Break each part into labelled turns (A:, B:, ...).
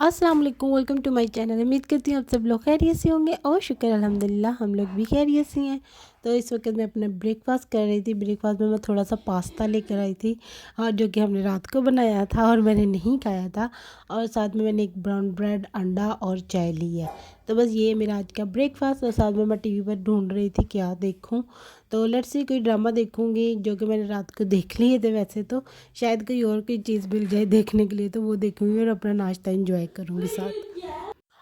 A: अस्सलाम वालेकुम, welcome to my channel. उम्मीद करती हूँ आप सब लोग खैरियत से होंगे और शुक्र अल्हम्दुलिल्लाह हम लोग भी खैरियत से हैं। तो इस वक्त मैं अपना ब्रेकफास्ट कर रही थी। ब्रेकफास्ट में मैं थोड़ा सा पास्ता लेकर आई थी और जो कि हमने रात को बनाया था और मैंने नहीं खाया था। और साथ में मैंने एक ब्राउन ब्रेड, अंडा और चाय ली है। तो बस ये मेरा आज का ब्रेकफास्ट। और साथ में मैं टीवी पर ढूंढ रही थी क्या देखूँ। तो लेट्स सी कोई ड्रामा देखूँगी जो कि मैंने रात को देख लिए थे। वैसे तो शायद कोई और कोई चीज़ मिल जाए देखने के लिए तो वो देखूँगी और अपना नाश्ता एंजॉय करूँगी साथ।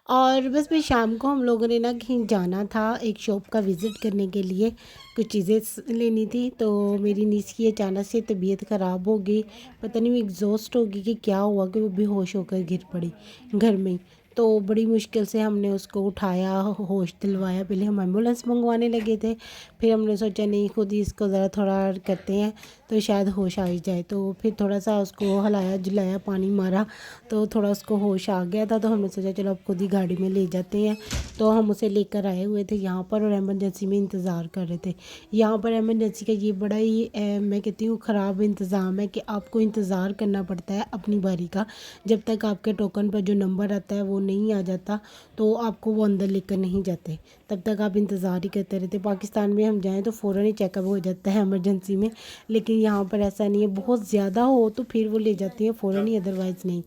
A: और बस फिर शाम को हम लोगों ने ना कहीं जाना था, एक शॉप का विज़िट करने के लिए। कुछ चीज़ें लेनी थी। तो मेरी नीस की अचानक से तबीयत ख़राब हो गई। पता नहीं वो एग्जॉस्ट हो गई कि क्या हुआ कि वो बेहोश होकर गिर पड़ी घर में ही। तो बड़ी मुश्किल से हमने उसको उठाया, होश दिलवाया। पहले हम एम्बुलेंस मंगवाने लगे थे, फिर हमने सोचा नहीं खुद ही इसको ज़रा थोड़ा करते हैं तो शायद होश आ ही जाए। तो फिर थोड़ा सा उसको हिलाया जुलाया, पानी मारा तो थोड़ा उसको होश आ गया था। तो हमने सोचा चलो अब खुद ही गाड़ी में ले जाते हैं। तो हम उसे लेकर आए हुए थे यहाँ पर और एमरजेंसी में इंतज़ार कर रहे थे। यहाँ पर एमरजेंसी का ये बड़ा ही मैं कहती हूँ ख़राब इंतज़ाम है कि आपको इंतज़ार करना पड़ता है अपनी बारी का। जब तक आपके टोकन पर जो नंबर आता है वो नहीं आ जाता तो आपको वो अंदर लेकर नहीं जाते, तब तक आप इंतज़ार ही करते रहते। पाकिस्तान में हम जाएँ तो फ़ौरन ही चेकअप हो जाता है एमरजेंसी में, लेकिन यहाँ पर ऐसा नहीं है। बहुत ज़्यादा हो तो फिर वो ले जाती हैं फ़ौरन ही, अदरवाइज़ नहीं।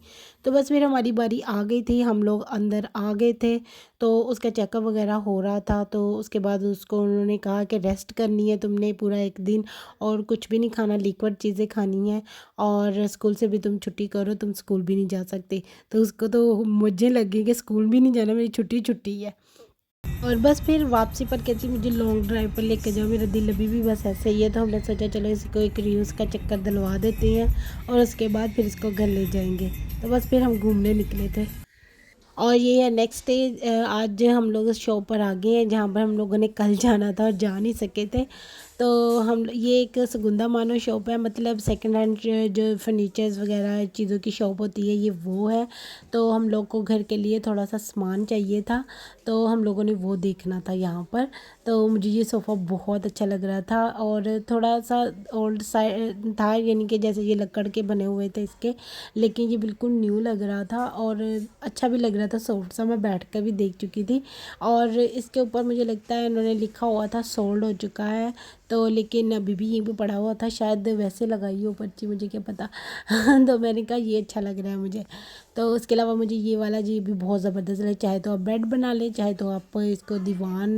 A: तो बस फिर हमारी बारी आ गई थी, हम लोग अंदर आ गए थे। तो उसका चेकअप वगैरह हो रहा था। तो उसके बाद उसको उन्होंने कहा कि रेस्ट करनी है तुमने पूरा एक दिन और कुछ भी नहीं खाना, लिक्विड चीज़ें खानी है और स्कूल से भी तुम छुट्टी करो, तुम स्कूल भी नहीं जा सकते। तो उसको तो मुझे लगे कि स्कूल भी नहीं जाना, मेरी छुट्टी छुट्टी है। और बस फिर वापसी पर कहती मुझे लॉन्ग ड्राइव पर लेके जाओ, मेरा दिल अभी भी बस ऐसे ही है। तो हमने सोचा चलो इसको एक रीयूज़ का चक्कर दिलवा देते हैं और उसके बाद फिर इसको घर ले जाएंगे। तो बस फिर हम घूमने निकले थे। और ये है नेक्स्ट डे। आज हम लोग उस शॉप पर आ गए हैं जहाँ पर हम लोगों ने कल जाना था और जा नहीं सके थे। तो हम ये एक सुगंधा मानो शॉप है, मतलब सेकंड हैंड जो फर्नीचर्स वगैरह चीज़ों की शॉप होती है ये वो है। तो हम लोग को घर के लिए थोड़ा सा सामान चाहिए था तो हम लोगों ने वो देखना था यहाँ पर। तो मुझे ये सोफ़ा बहुत अच्छा लग रहा था और थोड़ा सा ओल्ड साइड था, यानी कि जैसे ये लकड़ के बने हुए थे इसके, लेकिन ये बिल्कुल न्यू लग रहा था और अच्छा भी लग रहा था। सॉफ्ट सा, मैं बैठ कर भी देख चुकी थी और इसके ऊपर मुझे लगता है इन्होंने लिखा हुआ था सोल्ड हो चुका है। तो लेकिन अभी भी यहीं पे पड़ा हुआ था, शायद वैसे लगाई हो पर्ची, मुझे क्या पता। तो मैंने कहा ये अच्छा लग रहा है मुझे। तो उसके अलावा मुझे ये वाला जी भी बहुत ज़बरदस्त लगा। चाहे तो आप बेड बना लें, चाहे तो आप इसको दीवान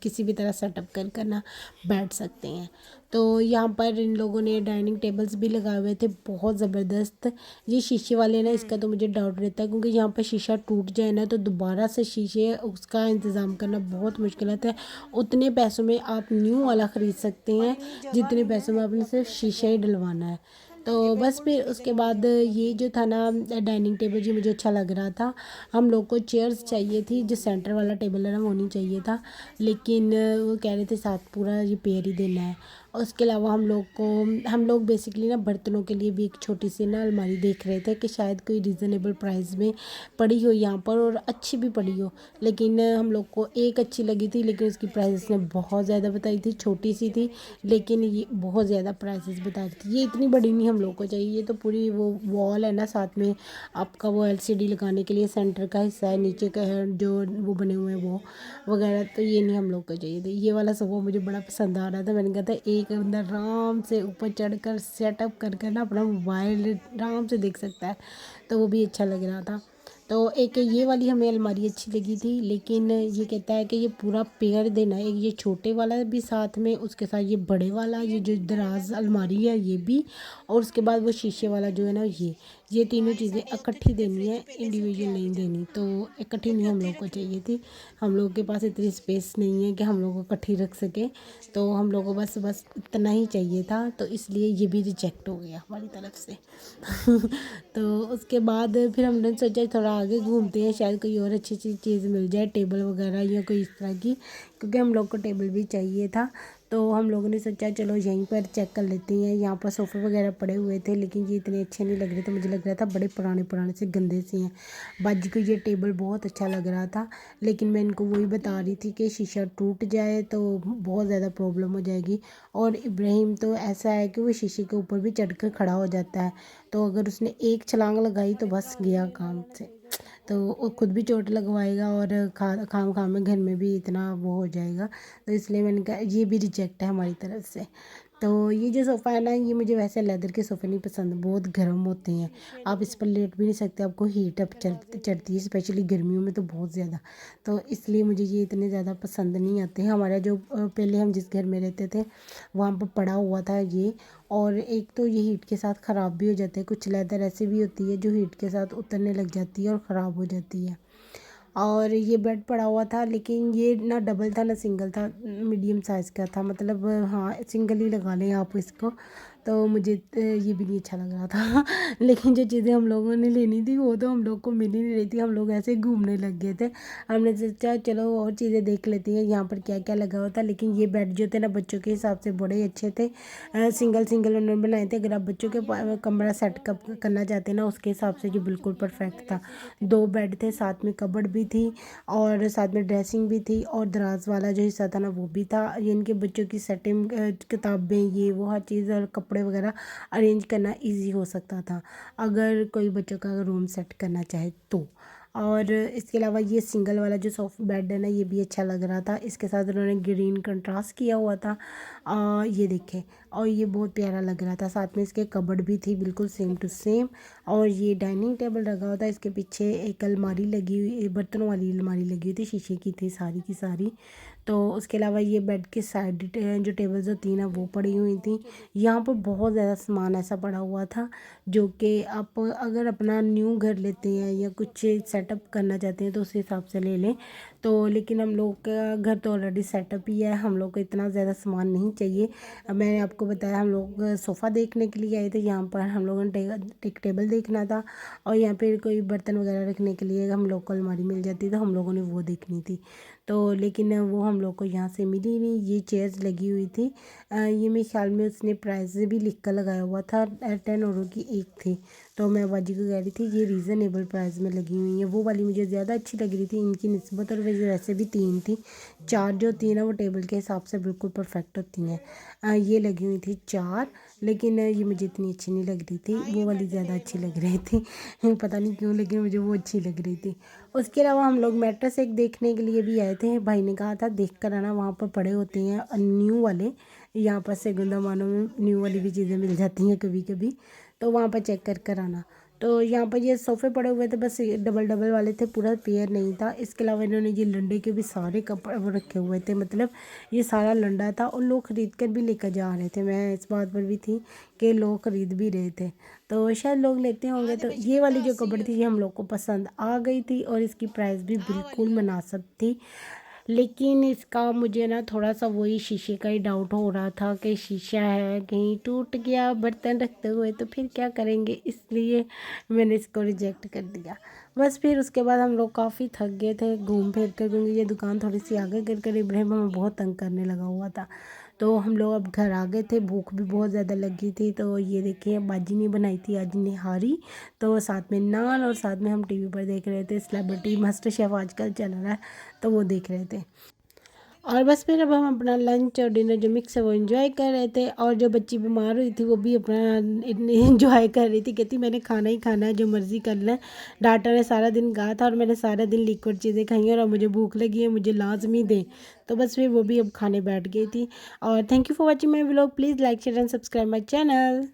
A: किसी भी तरह सेटअप कर कर ना बैठ सकते हैं। तो यहाँ पर इन लोगों ने डाइनिंग टेबल्स भी लगाए हुए थे बहुत ज़बरदस्त। ये शीशे वाले ना, इसका तो मुझे डाउट रहता है क्योंकि यहाँ पर शीशा टूट जाए ना तो दोबारा से शीशे उसका इंतज़ाम करना बहुत मुश्किल होता है। उतने पैसों में आप न्यू वाला ख़रीद सकते हैं जितने पैसों में आपने सिर्फ शीशा ही डलवाना है। तो बस फिर उसके बाद ये जो था ना डाइनिंग टेबल, जी मुझे अच्छा लग रहा था। हम लोग को चेयर्स चाहिए थी, जो सेंटर वाला टेबल है ना वो नहीं चाहिए था, लेकिन वो कह रहे थे साथ पूरा ये पेयर ही देना है। और उसके अलावा हम लोग बेसिकली ना बर्तनों के लिए भी एक छोटी सी ना अलमारी देख रहे थे कि शायद कोई रीज़नेबल प्राइस में पड़ी हो यहाँ पर और अच्छी भी पड़ी हो। लेकिन हम लोग को एक अच्छी लगी थी, लेकिन उसकी प्राइस ने बहुत ज़्यादा बताई थी। छोटी सी थी लेकिन ये बहुत ज़्यादा प्राइसेस बता रही थी। ये इतनी बड़ी नहीं हम लोग को चाहिए, ये तो पूरी वो वॉल है ना, साथ में आपका वो एलसीडी लगाने के लिए सेंटर का हिस्सा है, नीचे का है जो वो बने हुए हैं वो वगैरह। तो ये नहीं हम लोग को चाहिए थे। ये वाला सोफ़ा मुझे बड़ा पसंद आ रहा था। मैंने कहा था एक बंदा आराम से ऊपर चढ़ कर सेटअप कर कर ना अपना मोबाइल आराम से देख सकता है, तो वो भी अच्छा लग रहा था। तो एक ये वाली हमें अलमारी अच्छी लगी थी, लेकिन ये कहता है कि ये पूरा पेयर देना है, एक ये छोटे वाला भी साथ में, उसके साथ ये बड़े वाला, ये जो दराज अलमारी है ये भी, और उसके बाद वो शीशे वाला जो है ना ये तीनों चीज़ें इकट्ठी देनी है, इंडिविजुअल नहीं देनी। तो इकट्ठी नहीं हम लोग को चाहिए थी, हम लोग के पास इतनी स्पेस नहीं है कि हम लोग को इकट्ठी रख सके। तो हम लोग को बस इतना ही चाहिए था, तो इसलिए ये भी रिजेक्ट हो गया हमारी तरफ से। तो उसके बाद फिर हमने सोचा थोड़ा आगे घूमते हैं, शायद कोई और अच्छी अच्छी चीज़ मिल जाए, टेबल वगैरह या कोई इस तरह की, क्योंकि हम लोग को टेबल भी चाहिए था। तो हम लोगों ने सोचा चलो यहीं पर चेक कर लेते हैं। यहाँ पर सोफ़े वगैरह पड़े हुए थे, लेकिन ये इतने अच्छे नहीं लग रहे थे, मुझे लग रहा था बड़े पुराने पुराने से गंदे से हैं। बाजी को ये टेबल बहुत अच्छा लग रहा था, लेकिन मैं इनको वही बता रही थी कि शीशा टूट जाए तो बहुत ज़्यादा प्रॉब्लम हो जाएगी। और इब्राहिम तो ऐसा है कि वो शीशे के ऊपर भी चढ़ कर खड़ा हो जाता है, तो अगर उसने एक छलांग लगाई तो बस गया काम से। तो वो खुद भी चोट लगवाएगा और खाम खाम में घर में भी इतना वो हो जाएगा। तो इसलिए मैंने कहा ये भी रिजेक्ट है हमारी तरफ से। तो ये जो सोफ़ा है ना, ये मुझे वैसे लेदर के सोफ़े नहीं पसंद, बहुत गर्म होते हैं, आप इस पर लेट भी नहीं सकते, आपको हीट अप चढ़ती है स्पेशली गर्मियों में तो बहुत ज़्यादा। तो इसलिए मुझे ये इतने ज़्यादा पसंद नहीं आते हैं। हमारा जो पहले हम जिस घर में रहते थे वहाँ पर पड़ा हुआ था ये, और एक तो ये हीट के साथ ख़राब भी हो जाते हैं, कुछ लेदर ऐसी भी होती है जो हीट के साथ उतरने लग जाती है और ख़राब हो जाती है। और ये बेड पड़ा हुआ था, लेकिन ये ना डबल था ना सिंगल था, मीडियम साइज़ का था, मतलब हाँ सिंगल ही लगा लें आप इसको। तो मुझे ये भी नहीं अच्छा लग रहा था लेकिन जो चीज़ें हम लोगों ने लेनी थी वो तो हम लोग को मिल ही नहीं रही थी, हम लोग ऐसे ही घूमने लग गए थे। हमने सोचा चलो और चीज़ें देख लेती हैं यहाँ पर क्या क्या लगा हुआ था। लेकिन ये बेड जो थे ना बच्चों के हिसाब से बड़े ही अच्छे थे, सिंगल सिंगल उन्होंने बनाए थे। अगर आप बच्चों के कमरा सेट करना चाहते हैं ना उसके हिसाब से जो बिल्कुल परफेक्ट था। 2 बेड थे, साथ में कबर्ड भी थी और साथ में ड्रेसिंग भी थी, और दराज वाला जो हिस्सा था ना वो भी था। ये इनके बच्चों की सेटिंग, किताबें, ये वो हर चीज़ और कपड़े वगैरह अरेंज करना इजी हो सकता था अगर कोई बच्चों का रूम सेट करना चाहे तो। और इसके अलावा ये सिंगल वाला जो सोफ़ा बेड है ना ये भी अच्छा लग रहा था, इसके साथ उन्होंने ग्रीन कंट्रास्ट किया हुआ था। ये देखें, और ये बहुत प्यारा लग रहा था। साथ में इसके कबर्ड भी थी बिल्कुल सेम टू सेम, और ये डाइनिंग टेबल लगा हुआ था। इसके पीछे एक अलमारी लगी हुई, बर्तनों वाली अलमारी लगी हुई थी, शीशे की थी सारी की सारी। तो उसके अलावा ये बेड के साइड जो टेबल्स होती हैं ना वो पड़ी हुई थी। यहाँ पर बहुत ज़्यादा सामान ऐसा पड़ा हुआ था जो कि आप अगर अपना न्यू घर लेते हैं या कुछ सेटअप करना चाहते हैं तो उस हिसाब से ले लें। तो लेकिन हम लोग का घर तो ऑलरेडी सेटअप ही है, हम लोग को इतना ज़्यादा सामान नहीं चाहिए। मैंने आपको बताया हम लोग सोफ़ा देखने के लिए आए थे, यहाँ पर हम लोगों ने एक टेबल देखना था, और यहाँ पे कोई बर्तन वगैरह रखने के लिए हम लोग को अलमारी मिल जाती तो हम लोगों ने वो देखनी थी। तो लेकिन वो हम लोग को यहाँ से मिली नहीं। ये चेयर्स लगी हुई थी, ये मेरे ख्याल में उसने प्राइस भी लिख कर लगाया हुआ था, 10 € की एक थी। तो मैं बाजी को कह रही थी ये रीज़नेबल प्राइस में लगी हुई है, वो वाली मुझे ज़्यादा अच्छी लग रही थी इनकी निस्बत। और वैसे भी 3 थी, 4 जो होती है ना वो टेबल के हिसाब से बिल्कुल परफेक्ट होती हैं। ये लगी हुई थी 4, लेकिन ये मुझे इतनी अच्छी नहीं लग रही थी, वो वाली ज़्यादा अच्छी लग रही थी पता नहीं क्यों, लेकिन मुझे वो अच्छी लग रही थी। उसके अलावा हम लोग मैट्रेस एक देखने के लिए भी आए थे, भाई ने कहा था देख कर आना, वहाँ पर पड़े होते हैं न्यू वाले, यहाँ पर सेगुंदा मानो में न्यू वाली भी चीज़ें मिल जाती हैं कभी कभी, तो वहाँ पर चेक कर आना। तो यहाँ पर ये सोफ़े पड़े हुए थे, बस डबल डबल वाले थे, पूरा पेयर नहीं था। इसके अलावा इन्होंने ये लंडे के भी सारे कपड़े वो रखे हुए थे, मतलब ये सारा लंडा था और लोग ख़रीद कर भी लेकर जा रहे थे। मैं इस बात पर भी थी कि लोग ख़रीद भी रहे थे, तो शायद लोग लेते होंगे। तो ये वाली जो कपड़े थी ये हम लोग को पसंद आ गई थी, और इसकी प्राइस भी बिल्कुल मुनासिब थी। लेकिन इसका मुझे ना थोड़ा सा वही शीशे का ही डाउट हो रहा था कि शीशा है कहीं टूट गया बर्तन रखते हुए तो फिर क्या करेंगे, इसलिए मैंने इसको रिजेक्ट कर दिया। बस फिर उसके बाद हम लोग काफ़ी थक गए थे घूम फिर कर, क्योंकि ये दुकान थोड़ी सी आगे कर इब्राहिम हमें बहुत तंग करने लगा हुआ था। तो हम लोग अब घर आ गए थे, भूख भी बहुत ज़्यादा लगी थी। तो ये देखिए बाजी ने बनाई थी आज निहारी, तो साथ में नान, और साथ में हम टीवी पर देख रहे थे सेलिब्रिटी मास्टर शेफ़ आजकल चल रहा है, तो वो देख रहे थे। और बस फिर अब हम अपना लंच और डिनर जो मिक्स है वो एंजॉय कर रहे थे। और जो बच्ची बीमार हुई थी वो भी अपना एंजॉय कर रही थी, कहती मैंने खाना ही खाना है, जो मर्ज़ी कर लें। डॉक्टर ने सारा दिन कहा था और मैंने सारा दिन लिक्विड चीज़ें खाई हैं और अब मुझे भूख लगी है, मुझे लाजमी दें। तो बस फिर वो भी अब खाने बैठ गई थी। और thank you for watching my vlog, please like share and subscribe my channel.